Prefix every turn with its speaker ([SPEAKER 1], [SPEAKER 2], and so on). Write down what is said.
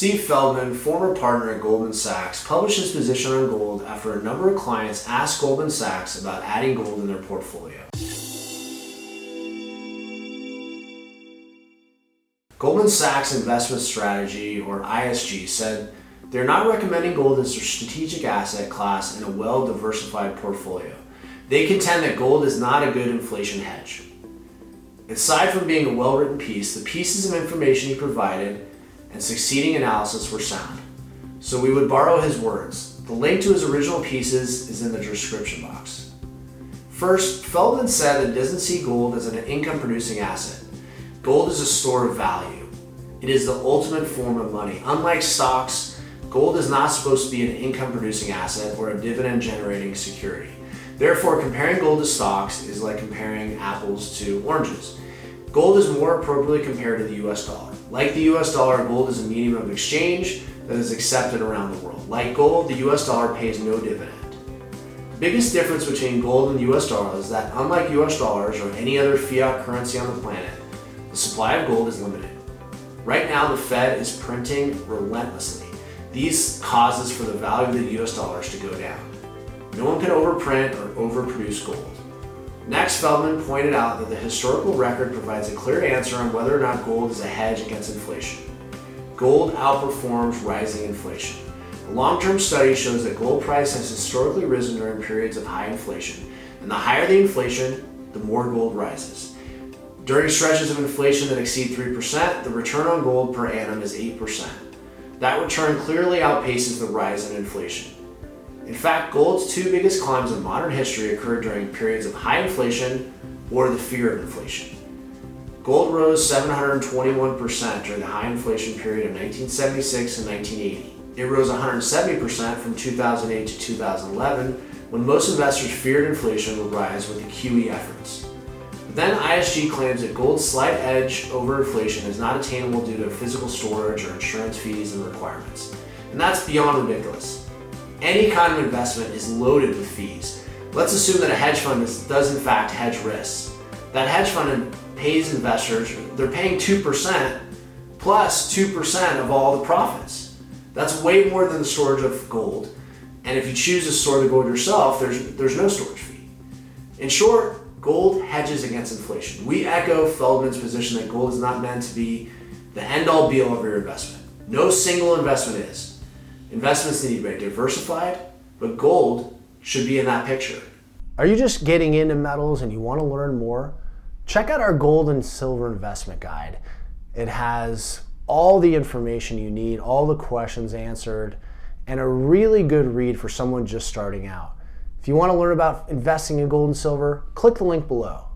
[SPEAKER 1] Steve Feldman, former partner at Goldman Sachs, published his position on gold after a number of clients asked Goldman Sachs about adding gold in their portfolio. Goldman Sachs Investment Strategy, or ISG, said they're not recommending gold as their strategic asset class in a well-diversified portfolio. They contend that gold is not a good inflation hedge. Aside from being a well-written piece, the pieces of information he provided and succeeding analysis were sound. So we would borrow his words. The link to his original pieces is in the description box. First, Feldman said that he doesn't see gold as an income-producing asset. Gold is a store of value. It is the ultimate form of money. Unlike stocks, gold is not supposed to be an income-producing asset or a dividend-generating security. Therefore, comparing gold to stocks is like comparing apples to oranges. Gold is more appropriately compared to the US dollar. Like the US dollar, gold is a medium of exchange that is accepted around the world. Like gold, the US dollar pays no dividend. The biggest difference between gold and the US dollar is that unlike US dollars or any other fiat currency on the planet, the supply of gold is limited. Right now, the Fed is printing relentlessly. These causes for the value of the US dollars to go down. No one can overprint or overproduce gold. Next, Feldman pointed out that the historical record provides a clear answer on whether or not gold is a hedge against inflation. Gold outperforms rising inflation. A long-term study shows that gold price has historically risen during periods of high inflation, and the higher the inflation, the more gold rises. During stretches of inflation that exceed 3%, the return on gold per annum is 8%. That return clearly outpaces the rise in inflation. In fact, gold's two biggest climbs in modern history occurred during periods of high inflation or the fear of inflation. Gold rose 721% during the high inflation period of 1976 and 1980. It rose 170% from 2008 to 2011, when most investors feared inflation would rise with the QE efforts. But then ISG claims that gold's slight edge over inflation is not attainable due to physical storage or insurance fees and requirements. And that's beyond ridiculous. Any kind of investment is loaded with fees. Let's assume that a hedge fund does in fact hedge risks. That hedge fund pays investors, they're paying 2% plus 2% of all the profits. That's way more than the storage of gold. And if you choose to store the gold yourself, there's no storage fee. In short, gold hedges against inflation. We echo Feldman's position that gold is not meant to be the end-all be-all of your investment. No single investment is. Investments need to be diversified, but gold should be in that picture. Are you just getting into metals and you want to learn more? Check out our gold and silver investment guide. It has all the information you need, all the questions answered, and a really good read for someone just starting out. If you want to learn about investing in gold and silver, click the link below.